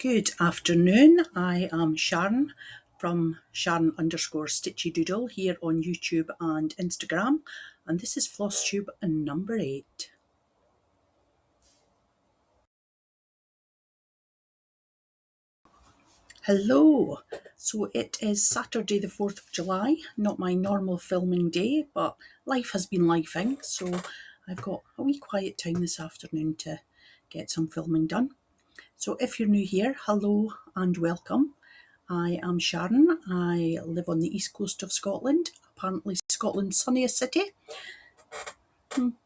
Good afternoon, I am Sharon from Sharon_Stitchy Doodle here on YouTube and Instagram, and this is Flosstube number 8. Hello, so it is Saturday the 4th of July, not my normal filming day, but life has been lifing, so I've got a wee quiet time this afternoon to get some filming done. So if you're new here, hello and welcome. I am Sharon. I live on the east coast of Scotland, apparently Scotland's sunniest city.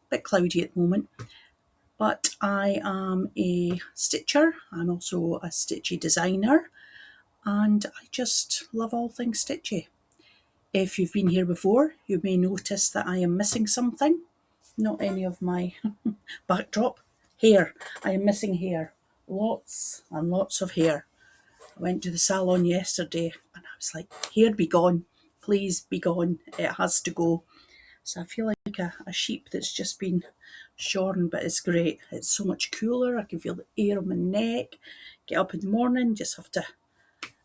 Bit cloudy at the moment, but I am a stitcher. I'm also a stitchy designer, and I just love all things stitchy. If you've been here before, you may notice that I am missing something. Not any of my backdrop. Hair. I am missing hair. Lots and lots of hair. I went to the salon yesterday and I was like, hair be gone, please be gone, it has to go. So I feel like a sheep that's just been shorn, but it's great. It's so much cooler. I can feel the air on my neck. Get up in the morning, just have to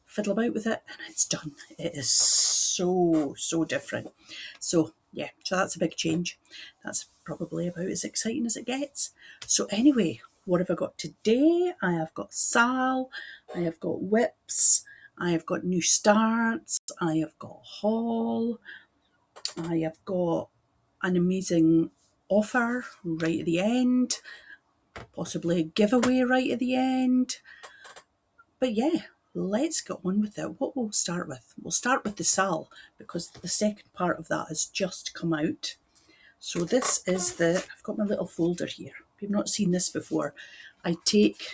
fiddle about with it and it's done. It is so different. So yeah, so that's a big change. That's probably about as exciting as it gets. So anyway, what have I got today? I have got Sal, I have got whips, I have got new starts, I have got haul, I have got an amazing offer right at the end, possibly a giveaway right at the end. But yeah, let's get on with it. What we'll start with? We'll start with the Sal, because the second part of that has just come out. So this is I've got my little folder here. If you've not seen this before, I take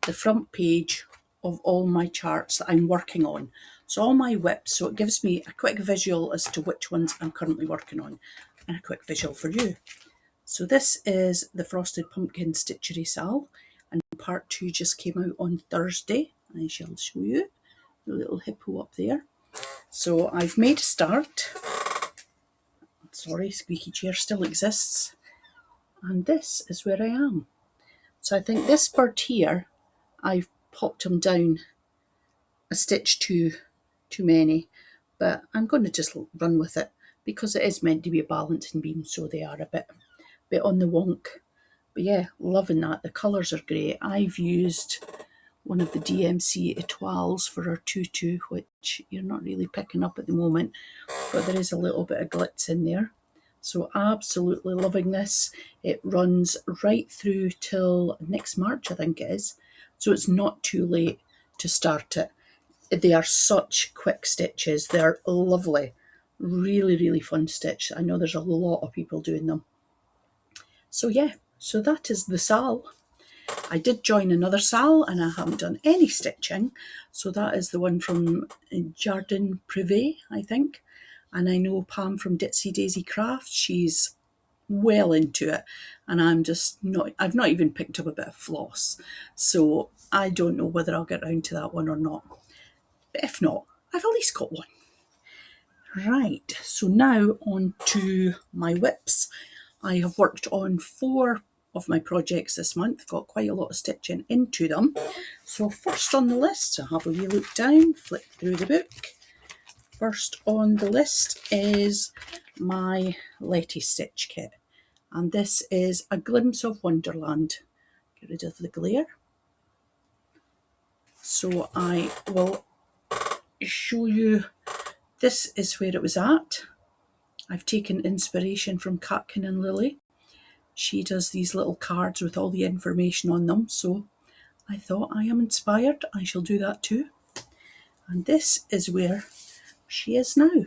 the front page of all my charts that I'm working on. So all my whips, so it gives me a quick visual as to which ones I'm currently working on, and a quick visual for you. So this is the Frosted Pumpkin Stitchery Sal, and part 2 just came out on Thursday. I shall show you the little hippo up there. So I've made a start. Sorry, squeaky chair still exists. And this is where I am. So I think this bird here, I've popped him down a stitch too many, but I'm going to just run with it because it is meant to be a balancing beam, so they are a bit on the wonk. But yeah, loving that. The colours are great. I've used one of the DMC Etoiles for our tutu, which you're not really picking up at the moment, but there is a little bit of glitz in there. So absolutely loving this. It runs right through till next March, I think it is. So it's not too late to start it. They are such quick stitches. They're lovely. Really fun stitch. I know there's a lot of people doing them. So yeah, so that is the Sal. I did join another Sal and I haven't done any stitching. So that is the one from Jardin Privé, I think. And I know Pam from Ditsy Daisy Craft, she's well into it. And I'm just not, I've not even picked up a bit of floss. So I don't know whether I'll get around to that one or not. But if not, I've at least got one. Right, so now on to my whips. I have worked on 4 of my projects this month, got quite a lot of stitching into them. So first on the list, I'll have a wee look down, flick through the book. First on the list is my Letty Stitch Kit, and this is A Glimpse of Wonderland. Get rid of the glare. So I will show you, this is where it was at. I've taken inspiration from Catkin and Lily. She does these little cards with all the information on them, so I thought, I am inspired, I shall do that too. And this is where she is now.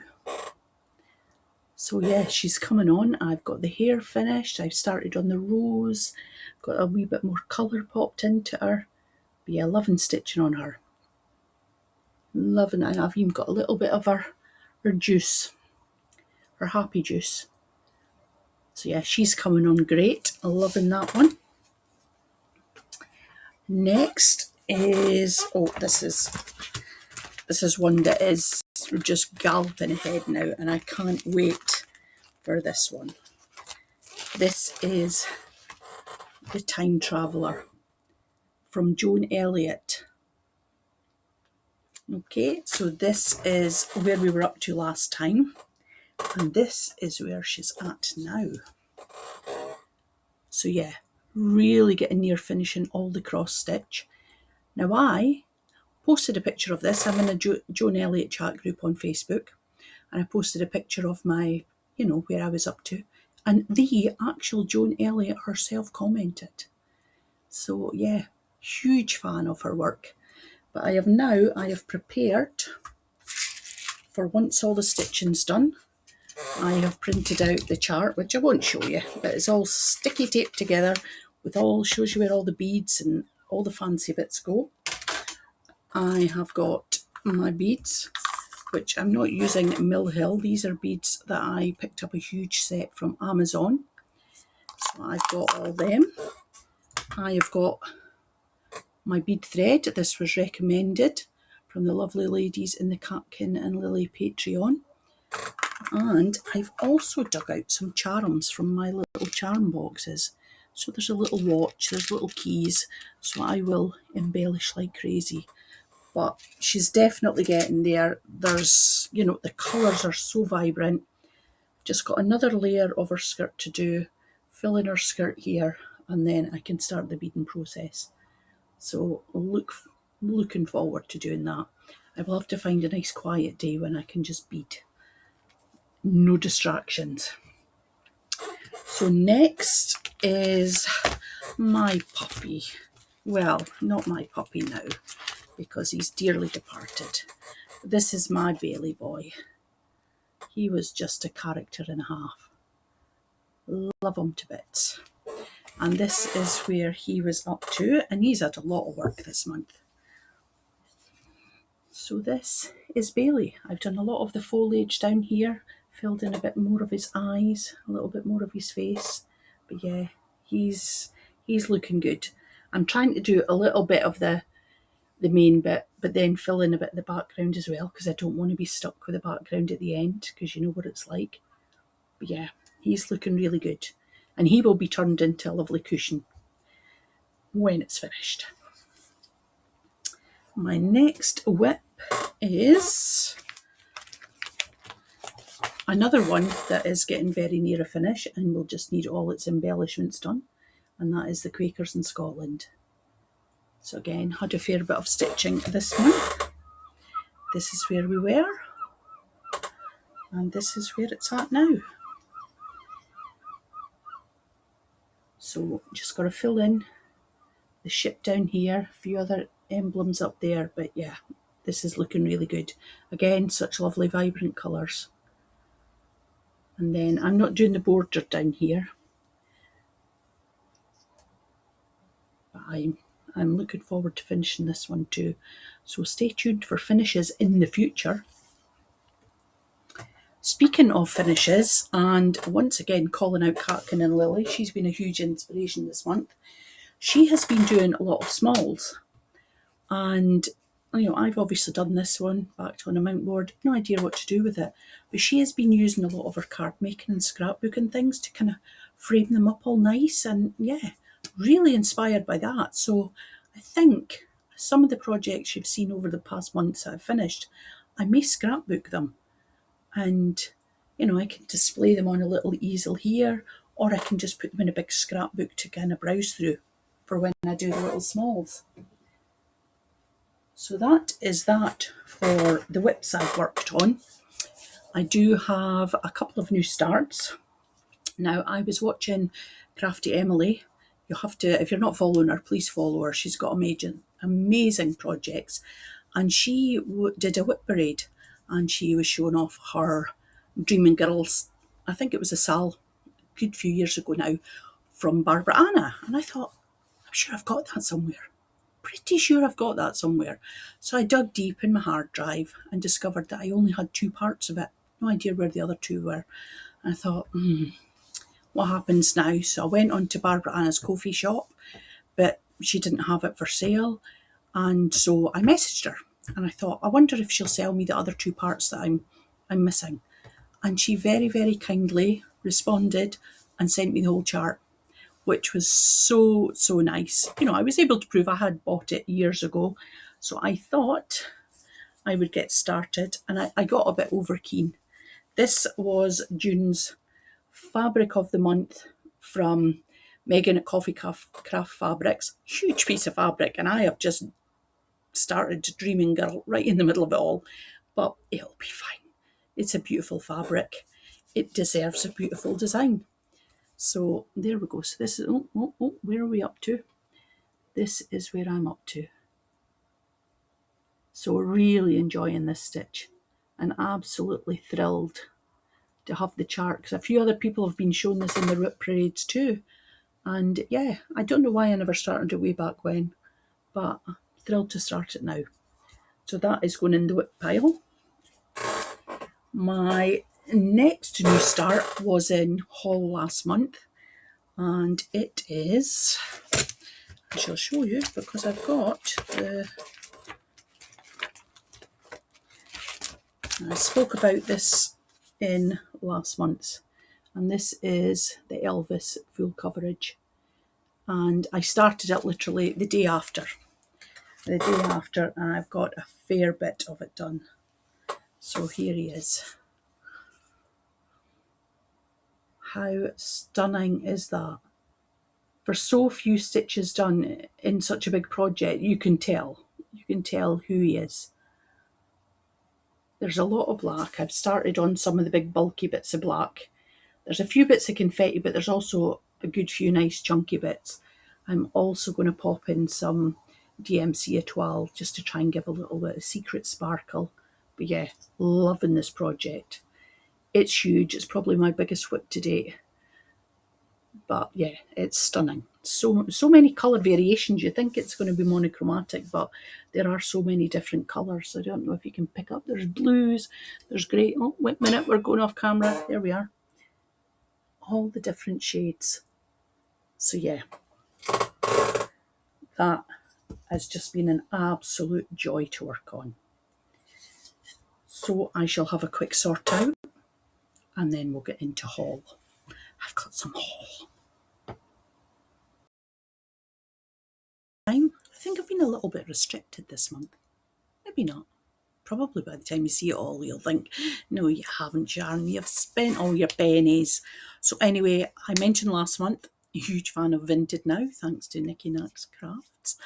So yeah, she's coming on. I've got the hair finished, I've started on the rose, got a wee bit more colour popped into her. But yeah, loving stitching on her. Loving it. I've even got a little bit of her juice, her happy juice. So yeah, she's coming on great. Loving that one. Next is, oh, this is one that is just galloping ahead now, and I can't wait for this one. This is The Time Traveller from Joan Elliot. Okay, so this is where we were up to last time, and this is where she's at now. So yeah, really getting near finishing all the cross stitch. Now I posted a picture of this. I'm in a Joan Elliot chat group on Facebook, and I posted a picture of my, where I was up to, and the actual Joan Elliot herself commented. So yeah, huge fan of her work. But I have prepared for once all the stitching's done. I have printed out the chart, which I won't show you, but it's all sticky taped together with shows you where all the beads and all the fancy bits go. I have got my beads, which I'm not using Mill Hill. These are beads that I picked up a huge set from Amazon. So I've got all them. I have got my bead thread. This was recommended from the lovely ladies in the Catkin and Lily Patreon. And I've also dug out some charms from my little charm boxes. So there's a little watch, there's little keys, so I will embellish like crazy. But she's definitely getting there. There's, the colours are so vibrant. Just got another layer of her skirt to do, fill in her skirt here, and then I can start the beading process. So looking forward to doing that. I will have to find a nice quiet day when I can just bead. No distractions. So next is my puppy. Well, not my puppy now, because he's dearly departed. This is my Bailey boy. He was just a character and a half. Love him to bits. And this is where he was up to, and he's had a lot of work this month. So this is Bailey. I've done a lot of the foliage down here, filled in a bit more of his eyes, a little bit more of his face. But yeah, he's looking good. I'm trying to do a little bit of the main bit, but then fill in a bit of the background as well, because I don't want to be stuck with the background at the end, because you know what it's like. But yeah, he's looking really good. And he will be turned into a lovely cushion when it's finished. My next whip is another one that is getting very near a finish and will just need all its embellishments done, and that is the Quakers in Scotland. So again, had a fair bit of stitching this month. This is where we were, and this is where it's at now. So just got to fill in the ship down here, a few other emblems up there, but yeah, this is looking really good. Again, such lovely vibrant colours. And then I'm not doing the border down here, but I'm looking forward to finishing this one too. So stay tuned for finishes in the future. Speaking of finishes, and once again calling out Catkin and Lily, she's been a huge inspiration this month. She has been doing a lot of smalls, and I've obviously done this one, backed on a mount board, no idea what to do with it, but she has been using a lot of her card making and scrapbooking things to kind of frame them up all nice, and yeah, really inspired by that. So I think some of the projects you've seen over the past months that I've finished, I may scrapbook them, and I can display them on a little easel here, or I can just put them in a big scrapbook to kind of browse through for when I do the little smalls. So that is that for the whips I've worked on. I do have a couple of new starts. Now, I was watching Crafty Emily. You have to, if you're not following her, please follow her. She's got amazing projects. And she did a whip parade, and she was showing off her Dreaming Girls. I think it was a sal a good few years ago now from Barbara Anna. And I thought, I'm sure I've got that somewhere. Pretty sure I've got that somewhere. So I dug deep in my hard drive and discovered that I only had 2 parts of it. No idea where the other 2 were. And I thought, what happens now? So I went on to Barbara Anna's Ko-fi shop, but she didn't have it for sale. And so I messaged her, and I thought, I wonder if she'll sell me the other 2 parts that I'm missing. And she very, very kindly responded and sent me the whole chart, which was so, so nice. I was able to prove I had bought it years ago. So I thought I would get started, and I got a bit over keen. This was June's Fabric of the Month from Megan at Coffee Craft Fabrics. Huge piece of fabric, and I have just started dreaming girl right in the middle of it all, but it'll be fine. It's a beautiful fabric. It deserves a beautiful design. So there we go. So this is, where are we up to? This is where I'm up to. So really enjoying this stitch and absolutely thrilled to have the chart, because a few other people have been showing this in the RIP parades too. And yeah, I don't know why I never started it way back when, but I'm thrilled to start it now. So that is going in the WIP pile. My next new start was in haul last month, and it is, I shall show you because I've got the, I spoke about this in last month's, and this is the Elvis full coverage, and I started it literally the day after, and I've got a fair bit of it done. So here he is. How stunning is that? For so few stitches done in such a big project, you can tell who he is. There's a lot of black. I've started on some of the big bulky bits of black. There's a few bits of confetti, but there's also a good few nice chunky bits. I'm also going to pop in some DMC Etoile just to try and give a little bit of secret sparkle. But yeah, loving this project. It's huge. It's probably my biggest WIP to date. But yeah, it's stunning. So many colour variations. You think it's going to be monochromatic, but there are so many different colours. I don't know if you can pick up. There's blues, there's grey. Oh, wait a minute, we're going off camera. There we are. All the different shades. So yeah, that has just been an absolute joy to work on. So I shall have a quick sort out, and then we'll get into haul. I've got some haul. I think I've been a little bit restricted this month. Maybe not. Probably by the time you see it all, you'll think, no, you haven't, Sharon. You've spent all your pennies. So anyway, I mentioned last month, a huge fan of Vinted now, thanks to Nikki Nack's Crafts.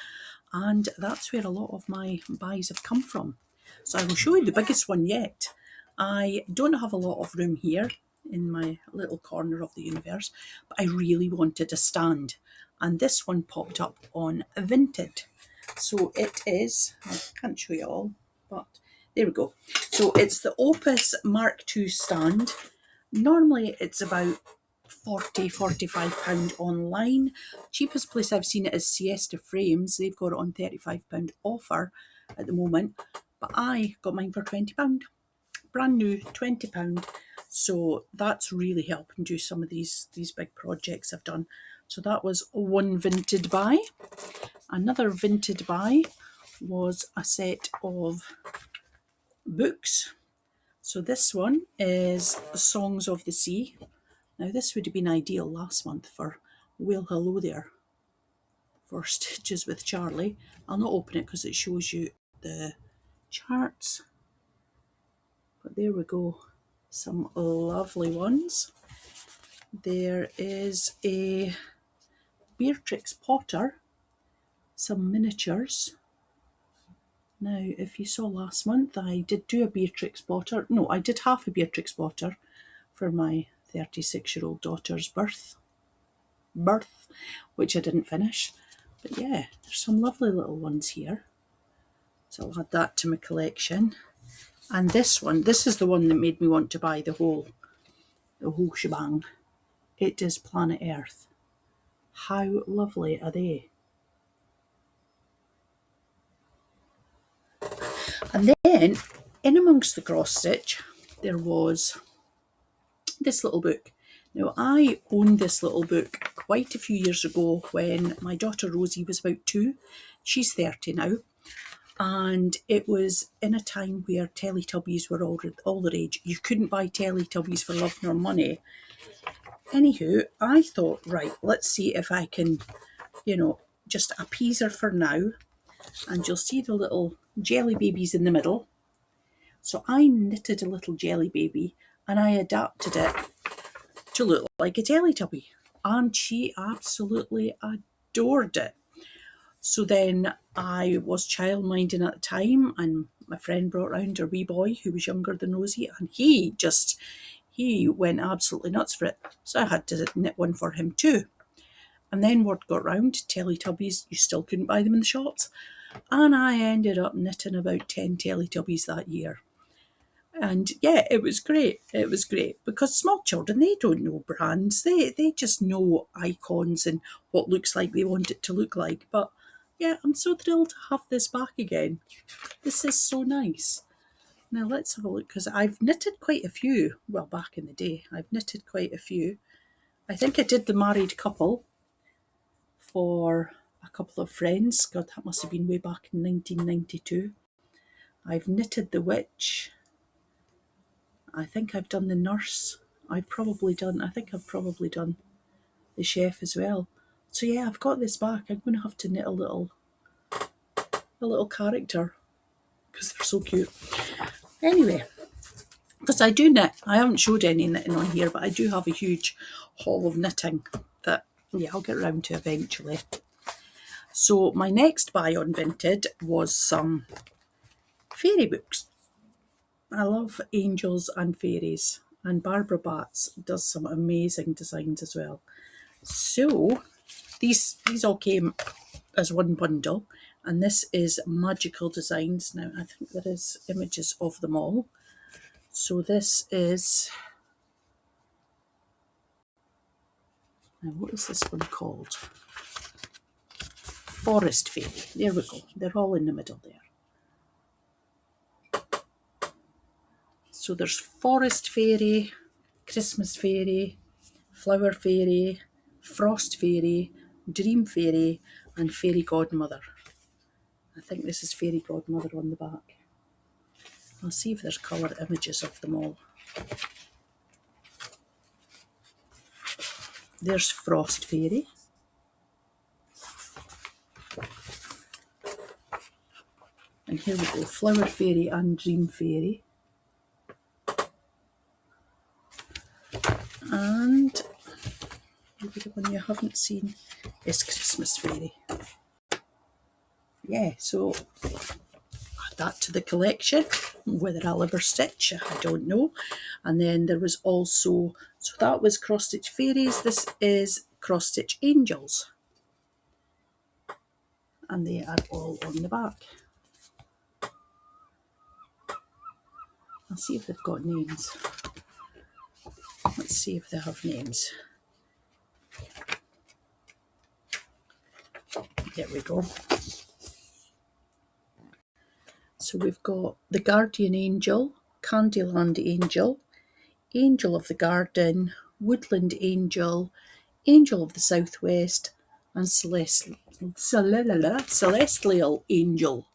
And that's where a lot of my buys have come from. So I will show you the biggest one yet. I don't have a lot of room here in my little corner of the universe, but I really wanted a stand. And this one popped up on Vinted. So it is, I can't show you all, but there we go. So it's the Opus MK2 stand. Normally it's about £45 online. Cheapest place I've seen it is Siesta Frames. They've got it on £35 offer at the moment, but I got mine for £20. Brand new, £20. So that's really helping do some of these big projects I've done. So that was one Vinted buy. Another Vinted buy was a set of books. So this one is Songs of the Sea. Now this would have been ideal last month for Well Hello There for Stitches with Charlie. I'll not open it because it shows you the charts. But there we go. Some lovely ones. There is a Beatrix Potter, some miniatures. Now, if you saw last month, I did do a Beatrix Potter. No, I did half a Beatrix Potter for my 36-year-old daughter's birth, which I didn't finish. But yeah, there's some lovely little ones here. So I'll add that to my collection. And this one, this is the one that made me want to buy the whole shebang. It is Planet Earth. How lovely are they? And then, in amongst the cross stitch, there was this little book. Now, I owned this little book quite a few years ago when my daughter Rosie was about 2. She's 30 now. And it was in a time where Teletubbies were all the rage. You couldn't buy Teletubbies for love nor money. Anywho, I thought, right, let's see if I can, just appease her for now. And you'll see the little jelly babies in the middle. So I knitted a little jelly baby and I adapted it to look like a Teletubby. And she absolutely adored it. So then I was childminding at the time, and my friend brought round her wee boy who was younger than Rosie, and he went absolutely nuts for it. So I had to knit one for him too. And then word got round, Teletubbies, you still couldn't buy them in the shops. And I ended up knitting about 10 Teletubbies that year. And yeah, it was great. It was great because small children, they don't know brands. They just know icons and what looks like they want it to look like. But yeah, I'm so thrilled to have this back again. This is so nice. Now let's have a look, because I've knitted quite a few. Well, back in the day, I've knitted quite a few. I think I did the married couple for a couple of friends. God, that must have been way back in 1992. I've knitted the witch. I think I've done the nurse. I think I've probably done the chef as well. So yeah, I've got this back. I'm going to have to knit a little character because they're so cute. Anyway, because I do knit. I haven't showed any knitting on here, but I do have a huge haul of knitting that, yeah, I'll get around to eventually. So my next buy on Vinted was some fairy books. I love angels and fairies, and Barbara Batts does some amazing designs as well. So these all came as one bundle, and this is Magical Designs. Now I think there is images of them all. So this is, now what is this one called? Forest Fairy. There we go. They're all in the middle there. So there's Forest Fairy, Christmas Fairy, Flower Fairy, Frost Fairy, Dream Fairy, and Fairy Godmother. I think this is Fairy Godmother on the back. I'll see if there's colour images of them all. There's Frost Fairy. And here we go, Flower Fairy and Dream Fairy. And maybe the one you haven't seen is Christmas Fairy. Yeah, so add that to the collection. Whether I'll ever stitch, I don't know. And then there was also, so that was Cross Stitch Fairies. This is Cross Stitch Angels. And they are all on the back. I'll see if they've got names. Let's see if they have names. There we go. So we've got the Guardian Angel, Candyland Angel, Angel of the Garden, Woodland Angel, Angel of the Southwest, and Celestial Angel.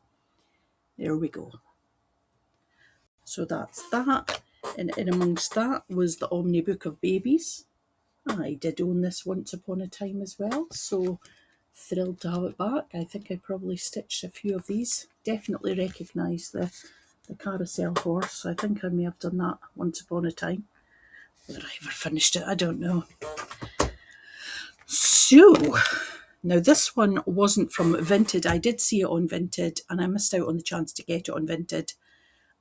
There we go. So that's that. And in amongst that was the Omni Book of Babies. I did own this once upon a time as well, so thrilled to have it back. I think I probably stitched a few of these. Definitely recognise the carousel horse. I think I may have done that once upon a time. Whether I ever finished it, I don't know. So, now this one wasn't from Vinted. I did see it on Vinted and I missed out on the chance to get it on Vinted.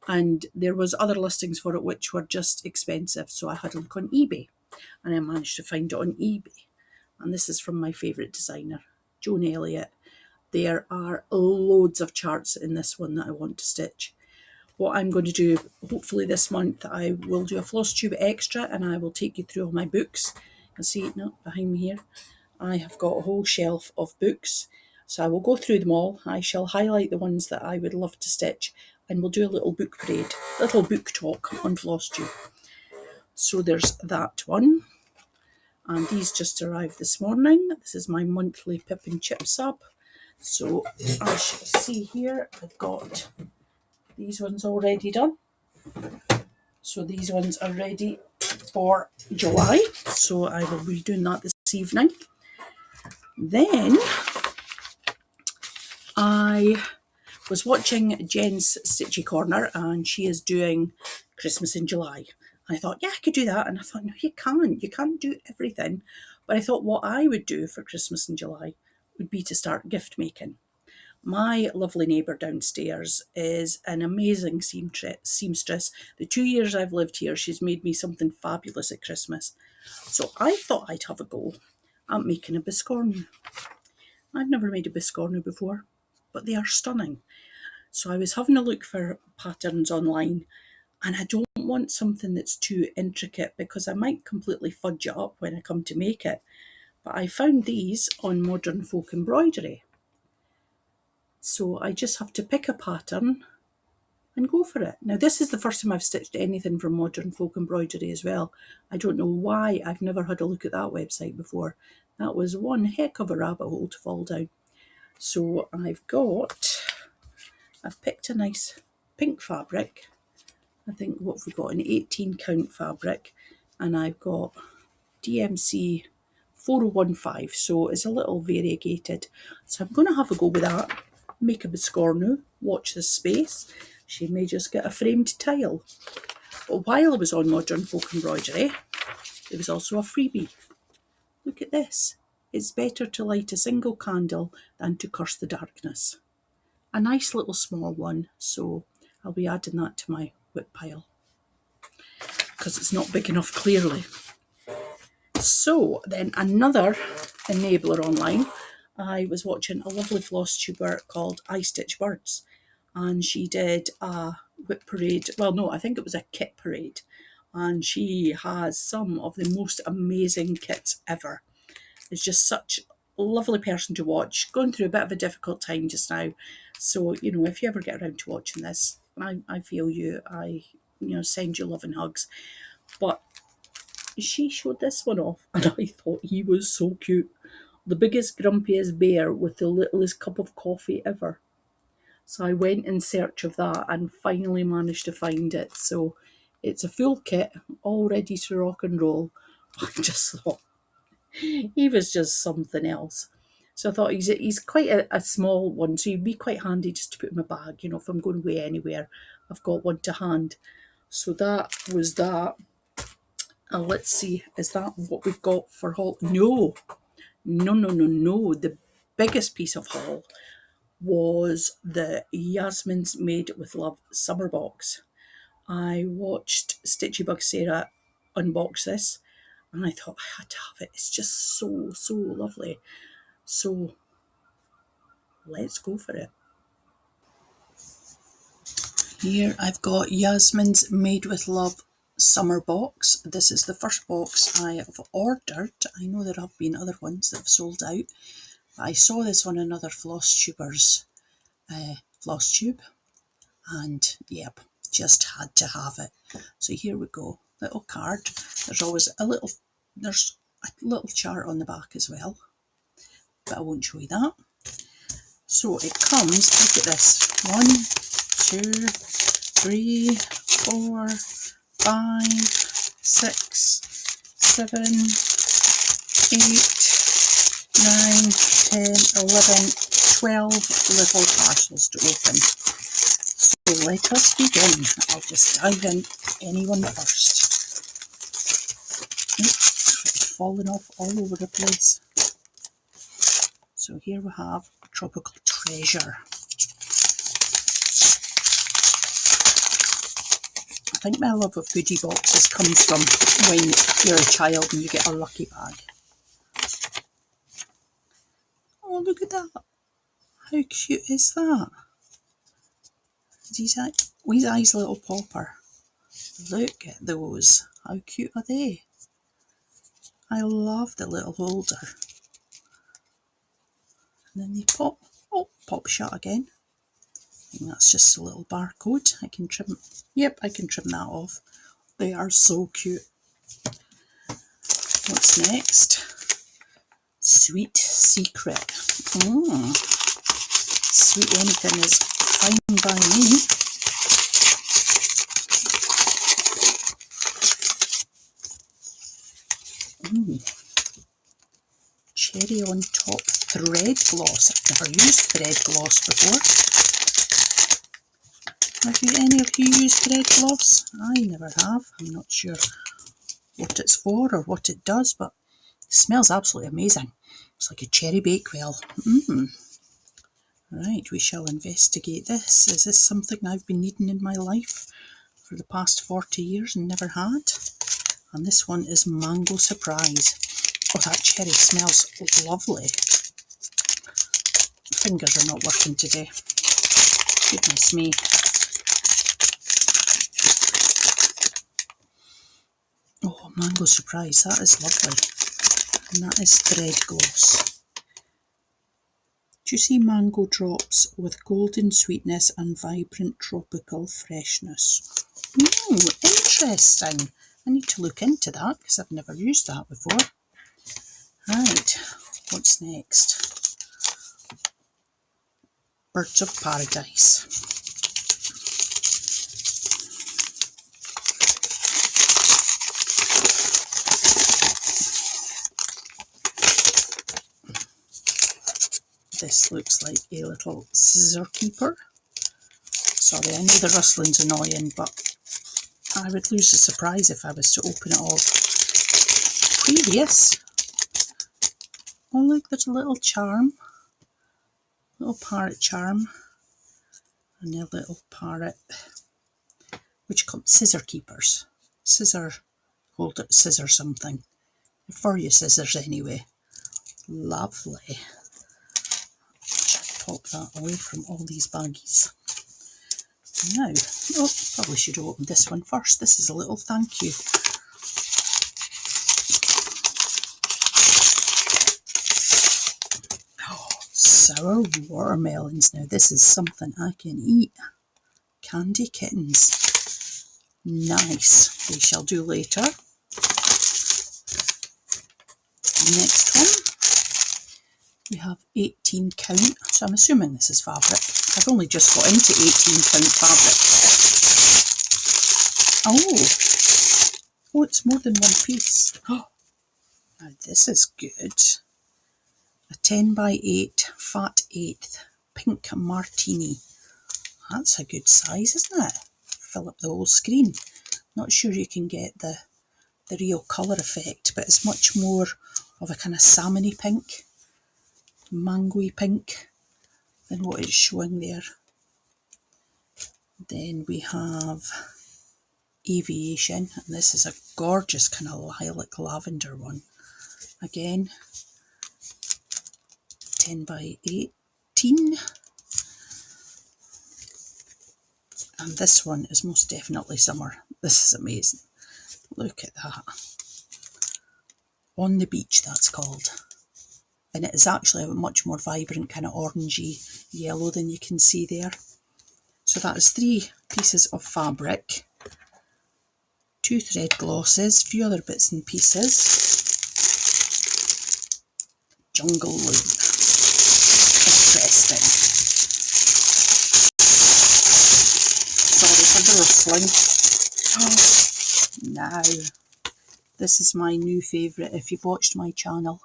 And there was other listings for it which were just expensive. So I had a look on eBay and I managed to find it on eBay. And this is from my favourite designer, Joan Elliot. There are loads of charts in this one that I want to stitch. What I'm going to do, hopefully this month, I will do a Flosstube extra and I will take you through all my books. You can see, no, behind me here, I have got a whole shelf of books. So I will go through them all. I shall highlight the ones that I would love to stitch and we'll do a little book parade, little book talk on Flosstube. So there's that one. And these just arrived this morning. This is my monthly Pip and Chip sub. So I shall see here, I've got these ones already done. So these ones are ready for July. So I will be doing that this evening. Then was watching Jen's Stitchy Corner, and she is doing Christmas in July. I thought, yeah, I could do that. And I thought, no, you can't do everything. But I thought what I would do for Christmas in July would be to start gift making. My lovely neighbour downstairs is an amazing seamstress. The 2 years I've lived here, she's made me something fabulous at Christmas. So I thought I'd have a go at making a biscornu. I've never made a biscornu before, but they are stunning. So I was having a look for patterns online, and I don't want something that's too intricate because I might completely fudge it up when I come to make it. But I found these on Modern Folk Embroidery. So I just have to pick a pattern and go for it. Now, this is the first time I've stitched anything from Modern Folk Embroidery as well. I don't know why I've never had a look at that website before. That was one heck of a rabbit hole to fall down. So I've picked a nice pink fabric. I think what have we got, an 18 count fabric, and I've got DMC 4015, so it's a little variegated. So I'm going to have a go with that, make a biscornu, watch this space. She may just get a framed tile. But while I was on Modern Folk Embroidery, there was also a freebie. Look at this. It's better to light a single candle than to curse the darkness. A nice little small one, so I'll be adding that to my whip pile because it's not big enough, clearly. So then another enabler online, I was watching a lovely floss tuber called I Stitch Birds, and she did a whip parade. Well, no, I think it was a kit parade, and she has some of the most amazing kits ever. It's just such a lovely person to watch, going through a bit of a difficult time just now. So, you know, if you ever get around to watching this, I feel you. I send you love and hugs. But she showed this one off, and I thought he was so cute. The biggest, grumpiest bear with the littlest cup of coffee ever. So I went in search of that and finally managed to find it. So it's a full kit, all ready to rock and roll. I just thought he was just something else. So I thought he's quite a small one, so he'd be quite handy just to put in my bag. You know, if I'm going away anywhere, I've got one to hand. So that was that. And let's see, is that what we've got for haul? No. The biggest piece of haul was the Yasmin's Made with Love summer box. I watched Stitchy Bug Sarah unbox this, and I thought I had to have it. It's just so lovely. So let's go for it. Here I've got Yasmin's Made with Love summer box. This is the first box I have ordered. I know there have been other ones that have sold out, but I saw this on another Flosstubers floss tube, and yep, just had to have it. So here we go. Little card. There's a little chart on the back as well, but I won't show you that. So it comes, look at this, 1, 2, 3, 4, 5, 6, 7, 8, 9, 10, 11, 12 little parcels to open. So let us begin. I'll just dive in anyone first. It's falling off all over the place. So here we have Tropical Treasure. I think my love of goodie boxes comes from when you're a child and you get a lucky bag. Oh, look at that. How cute is that? His eyes, little popper. Look at those. How cute are they? I love the little holder. And then they pop shut again. I think that's just a little barcode. I can trim that off. They are so cute. What's next? Sweet Secret. Sweet anything is fine by me. Cherry on top thread gloss. I've never used thread gloss before. Any of you used thread gloss? I never have. I'm not sure what it's for or what it does, but it smells absolutely amazing. It's like a cherry bakewell. Right, we shall investigate this. Is this something I've been needing in my life for the past 40 years and never had? And this one is Mango Surprise. Oh, that cherry smells lovely. Fingers are not working today. Goodness me. Oh, Mango Surprise, that is lovely. And that is thread gloss. Juicy mango drops with golden sweetness and vibrant tropical freshness. Interesting. I need to look into that because I've never used that before. Right, what's next? Birds of Paradise. This looks like a little scissor keeper. Sorry, I know the rustling's annoying, but I would lose the surprise if I was to open it all. Previous. Oh look, there's a little charm. Little parrot charm. And a little parrot, which comes scissor keepers. Scissor holder, scissor something. For your scissors anyway. Lovely. Pop that away from all these baggies. Now, oh, probably should have opened this one first. This is a little thank you. Oh, sour watermelons. Now this is something I can eat. Candy kittens. Nice. We shall do later. Next one. We have 18 count, so I'm assuming this is fabric. I've only just got into 18 count fabric. Oh, it's more than one piece. Oh, now this is good. A 10 by 8 fat eighth pink martini. That's a good size, isn't it? Fill up the whole screen. Not sure you can get the real colour effect, but it's much more of a kind of salmony pink. Mangoey pink than what it's showing there. Then we have Aviation, and this is a gorgeous kind of lilac lavender one. Again, 10 by 18. And this one is most definitely summer. This is amazing. Look at that. On the Beach, that's called. And it is actually a much more vibrant kind of orangey yellow than you can see there. So that is 3 pieces of fabric, 2 thread glosses, a few other bits and pieces. Jungle loop. Interesting. Sorry for the rustling. Now, this is my new favourite. If you've watched my channel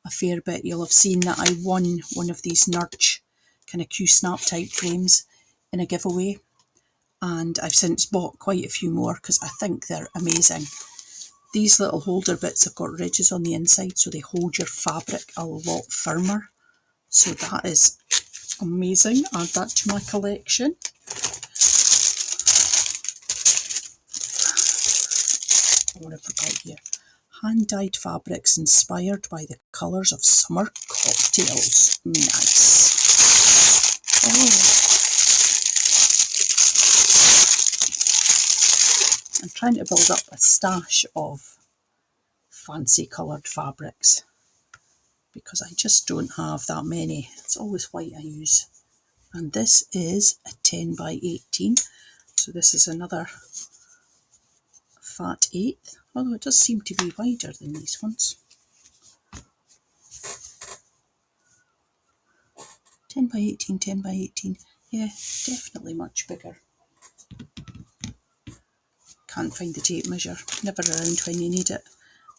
a fair bit, you'll have seen that I won one of these Nudge kind of Q-snap type frames in a giveaway, and I've since bought quite a few more because I think they're amazing. These little holder bits have got ridges on the inside, so they hold your fabric a lot firmer. So that is amazing. Add that to my collection. What have I got here? Hand-dyed fabrics inspired by the colours of summer cocktails. Nice. Oh. I'm trying to build up a stash of fancy coloured fabrics because I just don't have that many. It's always white I use. And this is a 10 by 18. So this is another fat eighth, although it does seem to be wider than these ones. 10 by 18, 10 by 18. Yeah, definitely much bigger. Can't find the tape measure, never around when you need it.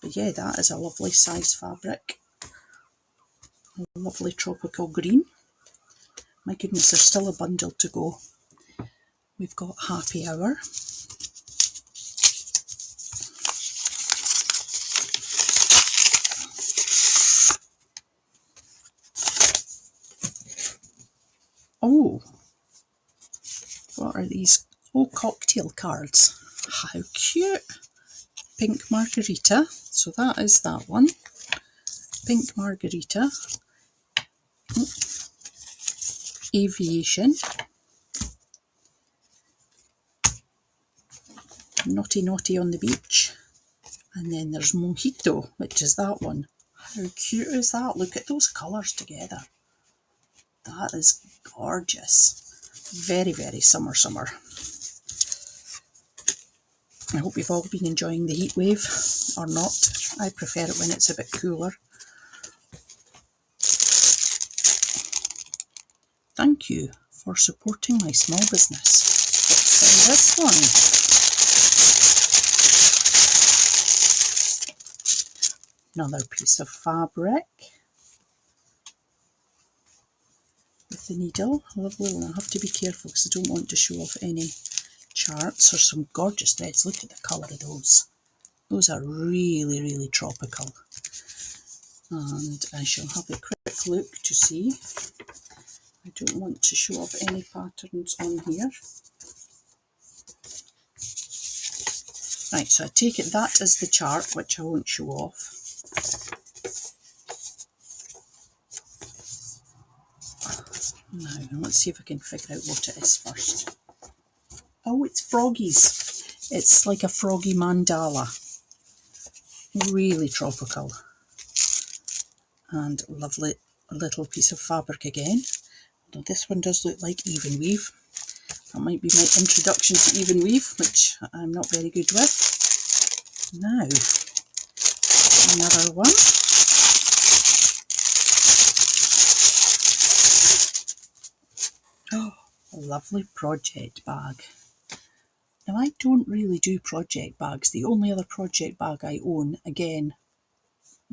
But yeah, that is a lovely size fabric. A lovely tropical green. My goodness, there's still a bundle to go. we've got Happy Hour. Oh, what are these? Oh, cocktail cards. How cute. Pink margarita. So that is that one. Pink margarita. Aviation. Naughty Naughty on the Beach. And then there's Mojito, which is that one. How cute is that? Look at those colours together. That is gorgeous. Very, very summer. I hope you've all been enjoying the heat wave, or not. I prefer it when it's a bit cooler. Thank you for supporting my small business. What's in this one? Another piece of fabric with the needle. Lovely one. I have to be careful because I don't want to show off any charts or some gorgeous threads. Look at the colour of those. Those are really, really tropical. And I shall have a quick look to see. I don't want to show off any patterns on here. Right, so I take it that is the chart, which I won't show off. Now, let's see if I can figure out what it is first. Oh, it's froggies. It's like a froggy mandala. Really tropical. And lovely little piece of fabric again. Although this one does look like even weave. That might be my introduction to even weave, which I'm not very good with. Now, another one. Oh, a lovely project bag. Now, I don't really do project bags. The only other project bag I own, again,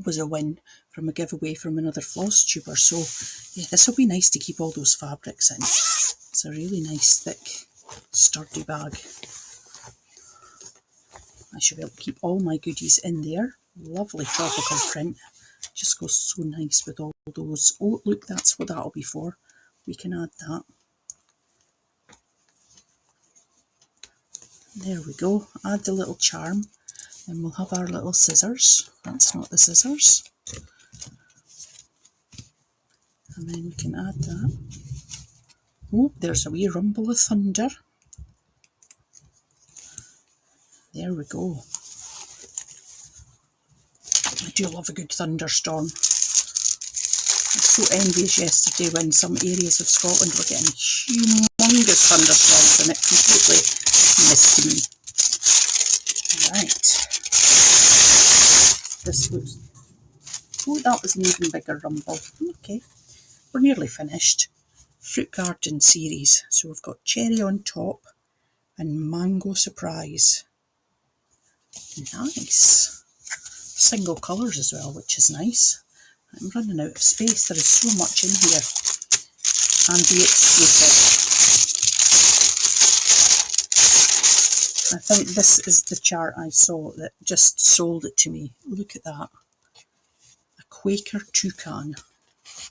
was a win from a giveaway from another Flosstuber. So, yeah, this will be nice to keep all those fabrics in. It's a really nice, thick, sturdy bag. I should be able to keep all my goodies in there. Lovely tropical print. Just goes so nice with all those. Oh, look, that's what that'll be for. We can add that. There we go. Add the little charm. And we'll have our little scissors. That's not the scissors. And then we can add that. Oh, there's a wee rumble of thunder. There we go. I do love a good thunderstorm. I was so envious yesterday when some areas of Scotland were getting humongous thunderstorms and it completely missed me. Right. This looks... Oh, that was an even bigger rumble. Okay. We're nearly finished. Fruit Garden series. So we've got cherry on top and mango surprise. Nice. Single colours as well, which is nice. I'm running out of space. There is so much in here. And be exclusive. I think this is the chart I saw that just sold it to me. Look at that. A Quaker toucan.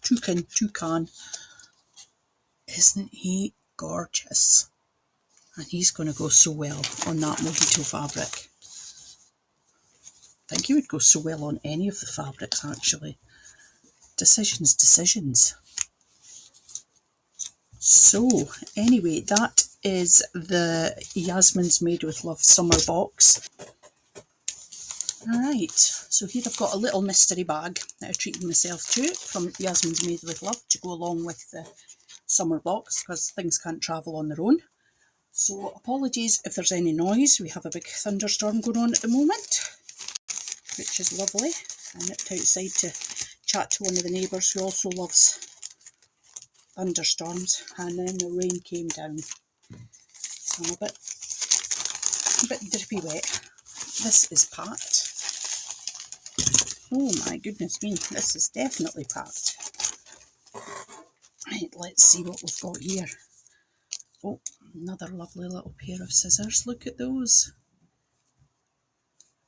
Toucan. Isn't he gorgeous? And he's going to go so well on that mojito fabric. I think he would go so well on any of the fabrics, actually. Decisions. So, anyway, that is the Yasmin's Made with Love summer box. Alright, so here I've got a little mystery bag that I treated myself to from Yasmin's Made with Love to go along with the summer box because things can't travel on their own. So apologies if there's any noise. We have a big thunderstorm going on at the moment, which is lovely. I nipped outside to chat to one of the neighbours who also loves thunderstorms, and then the rain came down. So I'm a bit drippy wet. This is packed. Oh my goodness me, this is definitely packed. Right, let's see what we've got here. Oh, Another lovely little pair of scissors. Look at those.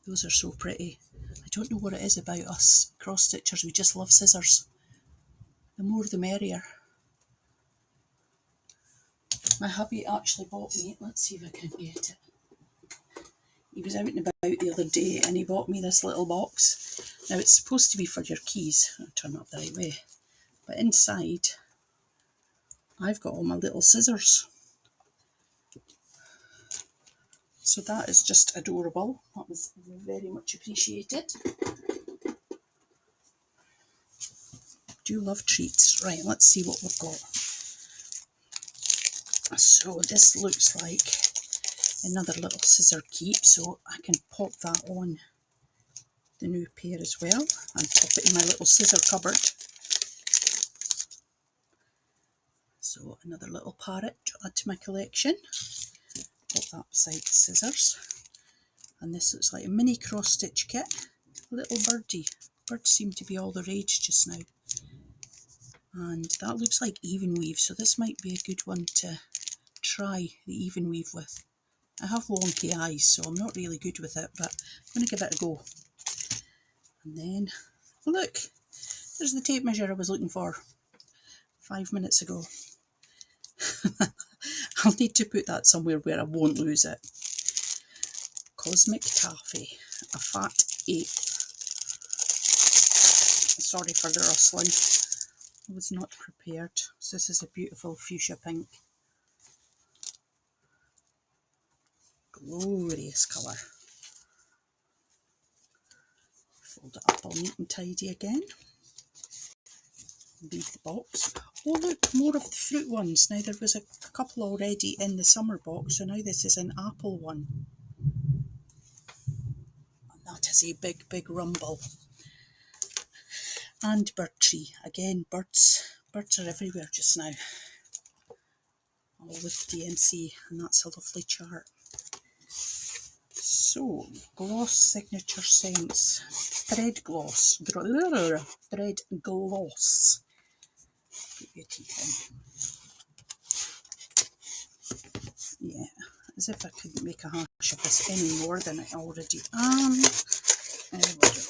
Those are so pretty. I don't know what it is about us cross stitchers. We just love scissors. The more the merrier. My hubby actually bought me, let's see if I can get it. He was out and about the other day and he bought me this little box. Now it's supposed to be for your keys. I'll turn it up the right way. But inside, I've got all my little scissors. So that is just adorable. That was very much appreciated. Do love treats. Right, let's see what we've got. So this looks like another little scissor keep, so I can pop that on the new pair as well and pop it in my little scissor cupboard. So another little parrot to add to my collection. Pop that beside the scissors. And this looks like a mini cross stitch kit. A little birdie. Birds seem to be all the rage just now. And that looks like even weave, so this might be a good one to try the even weave with. I have wonky eyes, so I'm not really good with it, but I'm going to give it a go. And then, look, there's the tape measure I was looking for 5 minutes ago. I'll need to put that somewhere where I won't lose it. Cosmic Taffy, a fat eighth. Sorry for the rustling. I was not prepared. So this is a beautiful fuchsia pink. Glorious colour. Fold it up all neat and tidy again. Leave the box. Oh look, more of the fruit ones. Now there was a couple already in the summer box, so now this is an apple one. And that is a big, big rumble. And bird tree. Again, birds are everywhere just now. All with DMC, and that's a lovely chart. So, gloss signature scents. Thread gloss. Thread gloss. Put your teeth in. Yeah, as if I couldn't make a hash of this any more than I already am. There we go.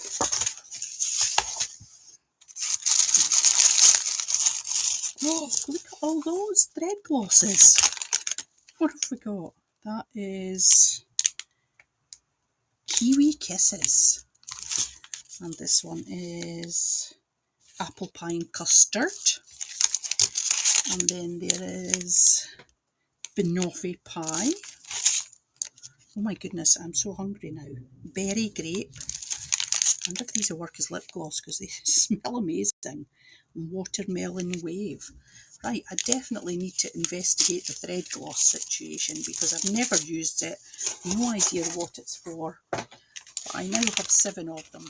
Oh, look at all those thread glosses. What have we got? That is Kiwi Kisses. And this one is Apple Pine Custard. And then there is Banoffee Pie. Oh my goodness, I'm so hungry now. Berry Grape. I wonder if these will work as lip gloss because they smell amazing. Watermelon Wave. Right, I definitely need to investigate the thread gloss situation because I've never used it. No idea what it's for. But I now have 7 of them.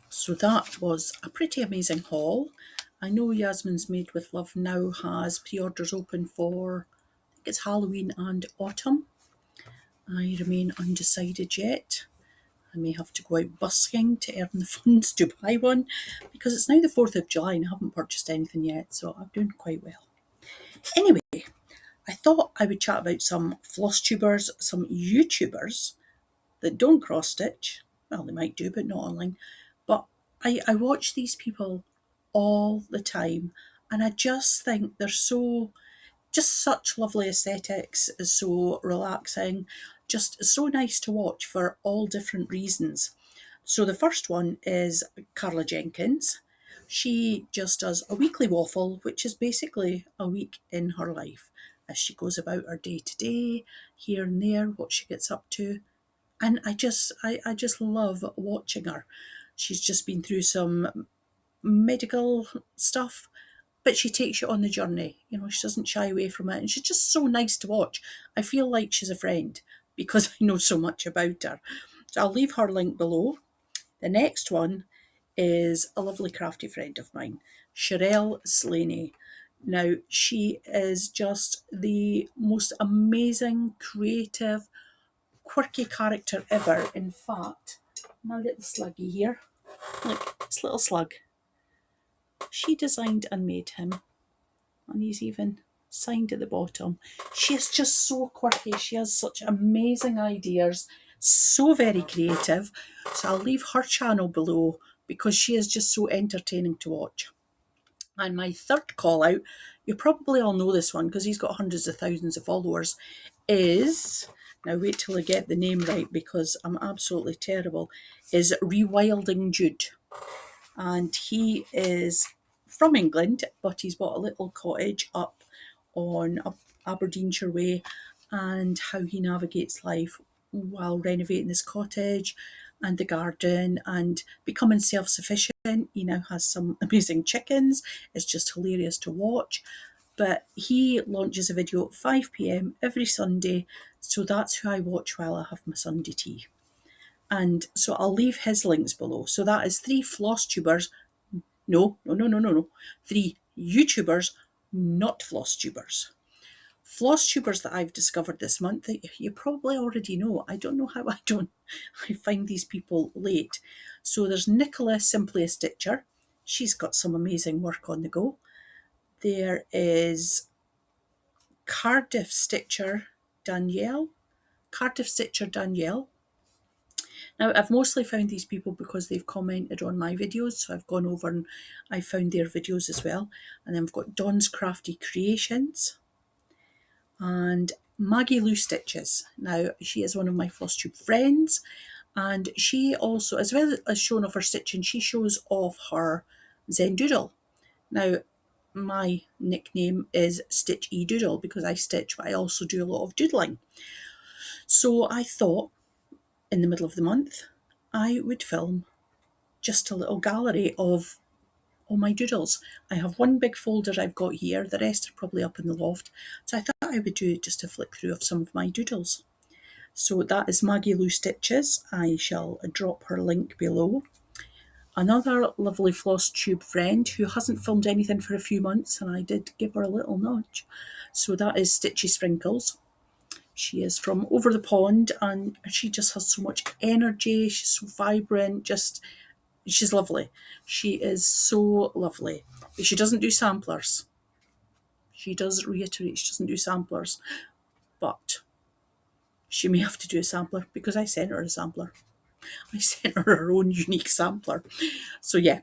So that was a pretty amazing haul. I know Yasmin's Made with Love now has pre-orders open for, I think it's Halloween and autumn. I remain undecided yet. I may have to go out busking to earn the funds to buy one because it's now the 4th of July and I haven't purchased anything yet, so I'm doing quite well. Anyway, I thought I would chat about some FLOSSTUBERS, some YouTubers that don't cross stitch. Well, they might do, but not online. But I watch these people all the time and I just think they're just such lovely aesthetics, so relaxing, just so nice to watch for all different reasons. So the first one is Carla Jenkins. She just does a weekly waffle, which is basically a week in her life as she goes about her day to day, here and there, what she gets up to. And I just love watching her. She's just been through some medical stuff, but she takes you on the journey. You know, she doesn't shy away from it. And she's just so nice to watch. I feel like she's a friend because I know so much about her. So I'll leave her link below. The next one is a lovely crafty friend of mine, Sherelle Slaney. Now, she is just the most amazing, creative, quirky character ever. In fact, my little sluggy here, look, this little slug. She designed and made him. And he's even signed at the bottom. She is just so quirky. She has such amazing ideas, so very creative. So I'll leave her channel below because she is just so entertaining to watch. And my third call out, you probably all know this one because he's got hundreds of thousands of followers, is, now wait till I get the name right because I'm absolutely terrible, is Rewilding Jude. And he is from England, but he's bought a little cottage up on Aberdeenshire Way, and how he navigates life while renovating his cottage and the garden and becoming self-sufficient. He now has some amazing chickens. It's just hilarious to watch. But he launches a video at 5 p.m. every Sunday, so that's who I watch while I have my Sunday tea. And so I'll leave his links below. So that is 3 FLOSSTUBERS. No. 3 YouTubers, not FLOSSTUBERs. FLOSSTUBERs that I've discovered this month, that you probably already know. I don't know how I find these people late. So there's Nicola, Simply a Stitcher. She's got some amazing work on the go. There is Cardiff Stitcher Danielle. Now, I've mostly found these people because they've commented on my videos, so I've gone over and I've found their videos as well. And then we've got Dawn's Crafty Creations and Maggie Lou Stitches. Now, she is one of my FlosStube friends, and she also, as well as showing off her stitching, she shows off her Zen Doodle. Now, my nickname is Stitch E Doodle because I stitch, but I also do a lot of doodling. So I thought, in the middle of the month, I would film just a little gallery of all my doodles. I have one big folder I've got here, the rest are probably up in the loft. So I thought I would do just a flick through of some of my doodles. So that is Maggie Lou Stitches. I shall drop her link below. Another lovely FlosStube friend who hasn't filmed anything for a few months, and I did give her a little nudge. So that is Stitchy Sprinkles. She is from over the pond and she just has so much energy. She's so vibrant, she's lovely. She is so lovely. But she doesn't do samplers. She does reiterate she doesn't do samplers. But she may have to do a sampler because I sent her a sampler. I sent her her own unique sampler. So yeah,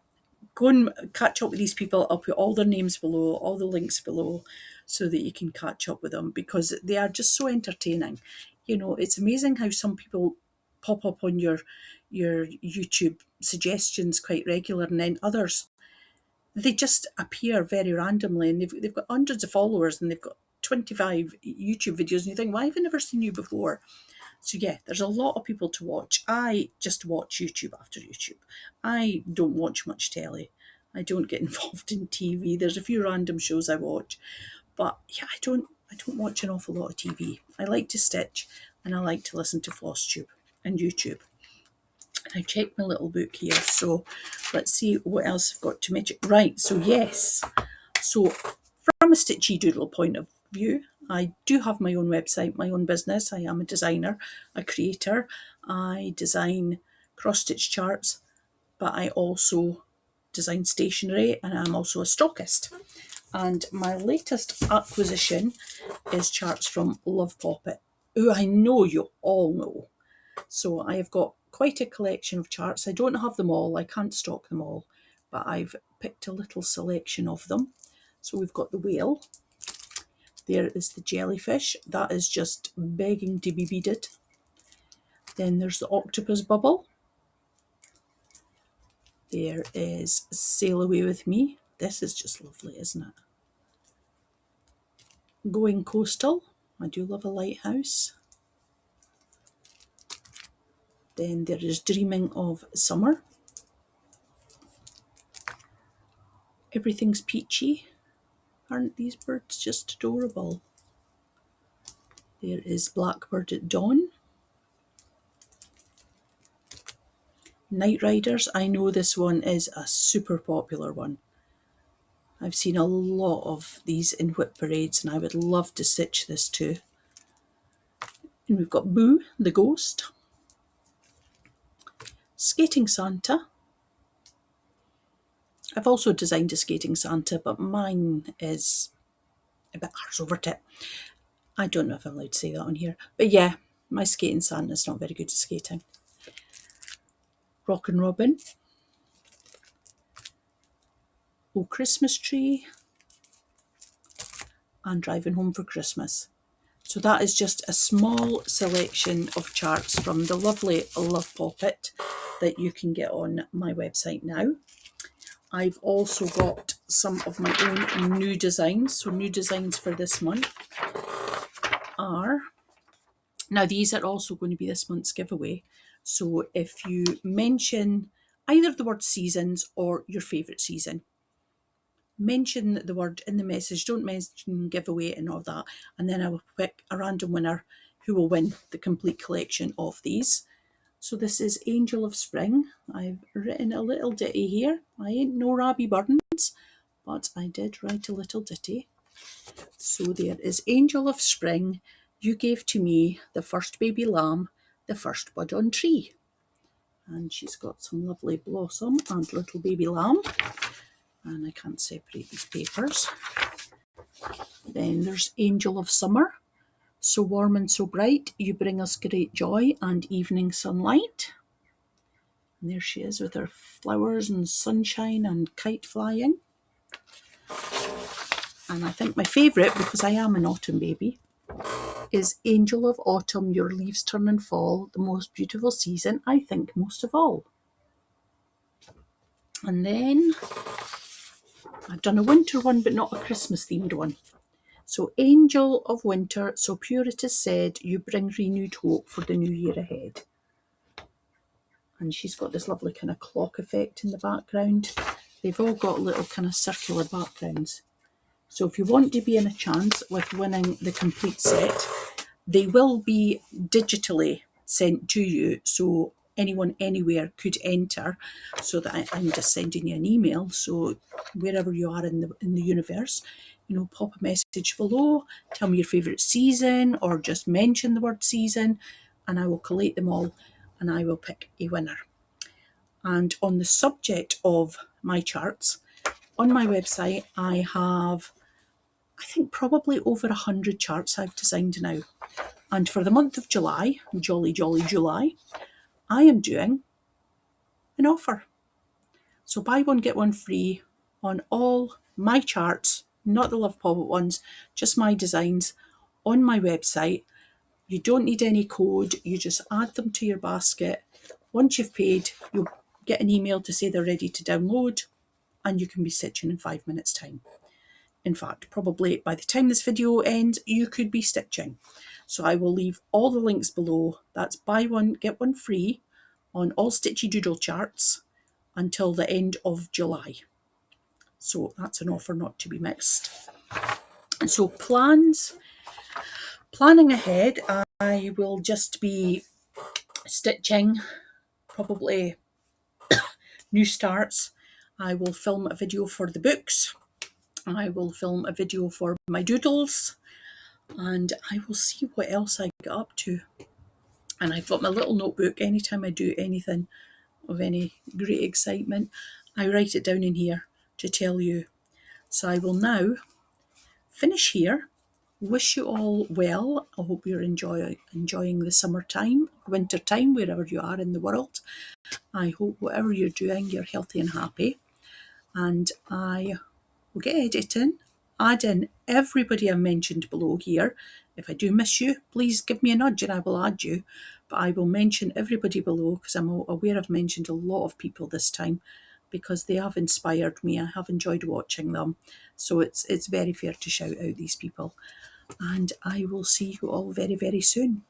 go and catch up with these people. I'll put all their names below, all the links below, so that you can catch up with them because they are just so entertaining. You know, it's amazing how some people pop up on your YouTube suggestions quite regular, and then others, they just appear very randomly, and they've got hundreds of followers and they've got 25 YouTube videos, and you think, why have I never seen you before? So yeah, there's a lot of people to watch. I just watch YouTube after YouTube. I don't watch much telly. I don't get involved in TV. There's a few random shows I watch, but yeah, I don't watch an awful lot of TV. I like to stitch and I like to listen to FlosStube and YouTube. I've checked my little book here, so let's see what else I've got to mention. Right, so yes. So from a Stitchy Doodle point of view, I do have my own website, my own business. I am a designer, a creator. I design cross-stitch charts, but I also design stationery, and I'm also a stockist. And my latest acquisition is charts from Love POPPET, who I know you all know. So I have got quite a collection of charts. I don't have them all, I can't stock them all, but I've picked a little selection of them. So we've got the whale. There is the jellyfish. That is just begging to be beaded. Then there's the octopus bubble. There is Sail Away With Me. This is just lovely, isn't it? Going Coastal. I do love a lighthouse. Then there is Dreaming of Summer. Everything's Peachy. Aren't these birds just adorable? There is Blackbird at Dawn. Night Riders. I know this one is a super popular one. I've seen a lot of these in whip parades, and I would love to stitch this too. And we've got Boo, the ghost. Skating Santa. I've also designed a skating Santa, but mine is a bit arse over it. I don't know if I'm allowed to say that on here, but yeah, my skating Santa's not very good at skating. Rockin' Robin. Oh Christmas Tree. And Driving Home for Christmas. So that is just a small selection of charts from the lovely Love POPPET that you can get on my website now. I've also got some of my own new designs. So new designs for this month are, now these are also going to be this month's giveaway. So if you mention either the word seasons or your favourite season, mention the word in the message, don't mention giveaway and all that, and then I will pick a random winner who will win the complete collection of these. So this is Angel of Spring. I've written a little ditty here. I ain't no Robbie Burns, but I did write a little ditty. So there is Angel of Spring, you gave to me the first baby lamb, the first bud on tree. And she's got some lovely blossom and little baby lamb. And I can't separate these papers. Then there's Angel of Summer. So warm and so bright, you bring us great joy and evening sunlight. And there she is with her flowers and sunshine and kite flying. And I think my favourite, because I am an autumn baby, is Angel of Autumn, your leaves turn and fall, the most beautiful season, I think most of all. And then I've done a winter one, but not a Christmas themed one. So Angel of Winter, so pure it is said, you bring renewed hope for the new year ahead. And she's got this lovely kind of clock effect in the background. They've all got little kind of circular backgrounds. So if you want to be in a chance with winning the complete set, they will be digitally sent to you. So anyone anywhere could enter, so that I'm just sending you an email. So wherever you are in the universe, you know, pop a message below, tell me your favourite season, or just mention the word season, and I will collate them all and I will pick a winner. And on the subject of my charts, on my website I have, I think, probably over 100 charts I've designed now. And for the month of July, jolly jolly July, I am doing an offer. So buy one, get one free on all my charts, not the Love POPPET ones, just my designs on my website. You don't need any code, you just add them to your basket. Once you've paid, you'll get an email to say they're ready to download, and you can be stitching in 5 minutes time. In fact, probably by the time this video ends, you could be stitching. So I will leave all the links below. That's buy one, get one free on all Stitchy Doodle charts until the end of July. So that's an offer not to be missed. And so planning ahead, I will just be stitching probably new starts. I will film a video for the books. I will film a video for my doodles, and I will see what else I get up to. And I've got my little notebook. Anytime I do anything of any great excitement, I write it down in here to tell you. So I will now finish here. Wish you all well. I hope you're enjoying the summertime, winter time, wherever you are in the world. I hope whatever you're doing, you're healthy and happy. And I will get editing, add in everybody I've mentioned below here. If I do miss you, please give me a nudge and I will add you. But I will mention everybody below, because I'm aware I've mentioned a lot of people this time, because they have inspired me. I have enjoyed watching them. So it's very fair to shout out these people. And I will see you all very, very soon.